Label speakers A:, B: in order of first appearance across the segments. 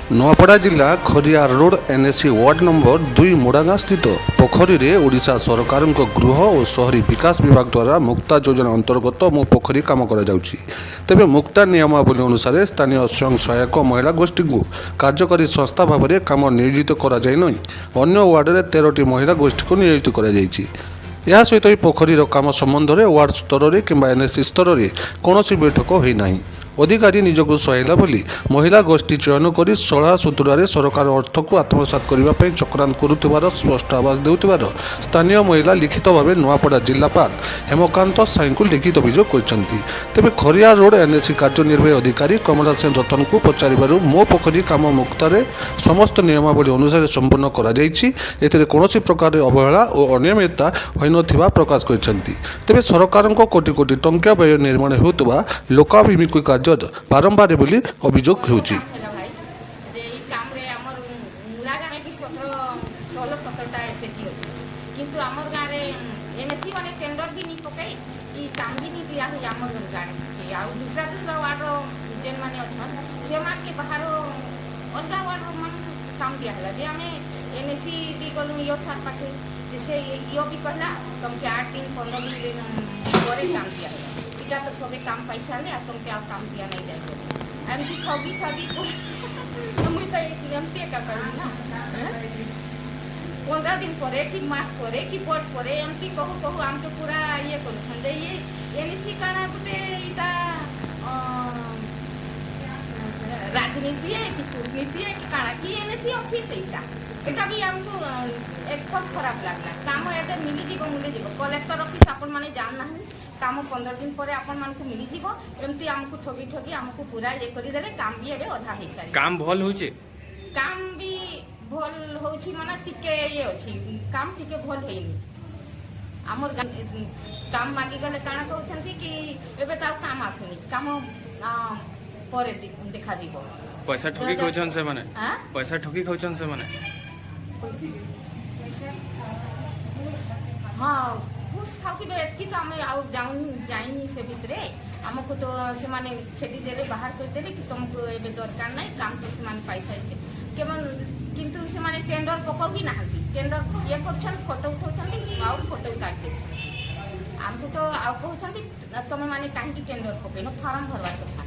A: ନୂଆପଡ଼ା ଜିଲ୍ଲା Khariar road NAC ward number 2 Modagaon ସ୍ଥିତ ପୋଖରୀରେ ଓଡ଼ିଶା ସରକାରଙ୍କ ଗୃହ ଓ ସହରୀ ବିକାଶ ବିଭାଗ ଦ୍ୱାରା ମୁକ୍ତା ଯୋଜନା ଅନ୍ତର୍ଗତ ମୋ ପୋଖରୀ କାମ କରାଯାଉଛି। ତେବେ ମୁକ୍ତା ନିୟମାବଳୀ ଅନୁସାରେ ସ୍ଥାନୀୟ ସ୍ୱୟଂ ସହାୟକ ମହିଳା ଗୋଷ୍ଠୀଙ୍କୁ କାର୍ଯ୍ୟକାରୀ ସଂସ୍ଥା ଭାବରେ କାମ ନିୟୋଜିତ କରାଯାଇନାହିଁ। ଅନ୍ୟ ୱାର୍ଡରେ 13ଟି ମହିଳା ଗୋଷ୍ଠୀକୁ ନିୟୋଜିତ କରାଯାଇଛି। ଏହା ସହିତ ଏହି ପୋଖରୀର କାମ ସମ୍ବନ୍ଧରେ ୱାର୍ଡ ସ୍ତରରେ କିମ୍ବା ଏନ୍ଏସି ସ୍ତରରେ କୌଣସି ବୈଠକ ହୋଇନାହିଁ। ଅଧିकारी निजक सुहाइला बोली महिला गोष्ठी चयन कर सला सुतुरारे सरकार अर्थ को आत्मसात करने चक्रांत करुथिबार स्पष्ट आवाज देउथिबार स्थानीय महिला लिखित भाव नुआपड़ा जिलापाल हेमकांत साई को लिखित अभियोग करछंती। तेबे खरिया रोड एनएसी कार्यनिर्वाही अधिकारी कमला सेन रतन को पचारिबारु मो पोखरी काम मुक्तारे समस्त नियमावली अनुसार संपन्न करा जायछि। एथिरे कोनोसी प्रकार अवहेला और अनियमितता होइनथिबा प्रकाश करछंती। तेबे सरकारक कोटी कोटी टंका व्यय निर्माण हेउतबा लोकाभिमुखी कार्य बारंबार बोली अभियोग होउछि।
B: किंतु आमर गाँव में एनएसी मैंने टेंडर भी नहीं पकई कि काम भी नहीं दिया हुई आमर गाँव के आ दूसरा वार्ड जेन मैंने अच्छा से मान के बाहर अलग वार्ड मन काम दिया है जे आम एनएसी भी गलु यो सार पाखे जैसे यो भी कहला तुमके 8 दिन 15 दिन पर काम दिया है इटा तो सबे काम पैसा ले तुमके आ काम दिया नहीं जाए एमती खबी मुझे तो एमती का करूँ ना 15 दिन पर कि मास पर कि वर्ष पर एमती कहू कहू आम तो पूरा ये कर ये एनएसी काना गोटे इटा राजनीति है कि कूटनीति है कि काना कि एनएसी ऑफिस है एटा भी हमको एक खराब लगला काम एटे मिली जीव कलेक्टर ऑफिस आपण माने जान ना काम 15 दिन पर आपण मान को मिली जीव एमती हमको ठगी ठगी हमको पूरा ये करी देले काम भी एबे अधा हे सारी
C: काम भल होचे
B: काम भी भल होची माने टिके ये अछि काम टिके भल हेनी हमर काम मागी गले काना कहउछंती कि एबे ता काम आसनी काम परे देखा जीव
C: पैसा ठगी कहउछन से माने पैसा ठगी कहउछन से माने
B: हाँ घूस खाऊ एतकी तो आम आउ जाइनी से भितरे आमको तो से माने खेदी देले बाहर कर देले कि तुमको एबे दरकार नहीं काम तो से माने पैसा केवल किंतु से माने टेंडर पकाउ भी नाहंती टेंडर ये करछन फोटो उठाउछन आउ फोटो काट दे हमको तो आउ कहउछन तुम माने काहे टेंडर पकेनो फार्म भरवा କଥା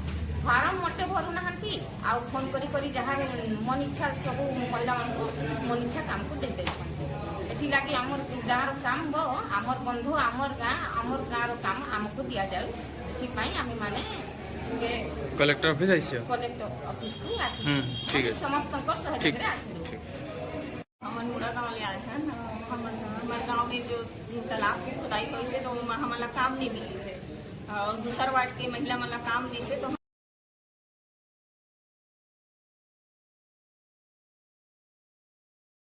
B: फार्म मटे भरू नाहंती आउ फोन करी जहाँ मन इच्छा सब महिला मानको मन इच्छा काम को दे देछन एथि लागी हमर गाँव काम बो हमर बंधु हमर गाँव काम हमको दिया जाए एथि पई आमे माने जे
C: कलेक्टर ऑफिस आइछियो
B: कलेक्टर ऑफिस को आसी
C: ठीक है
B: समस्त सहयोग रे आसी
D: हमर मुड़ा गाँव ले आए हैं हमारे गाँव में जो तालाब की खुदाई हुई से तो हमारा काम नहीं मिली से और दूसरा वार्ड के महिला मला काम दी से तो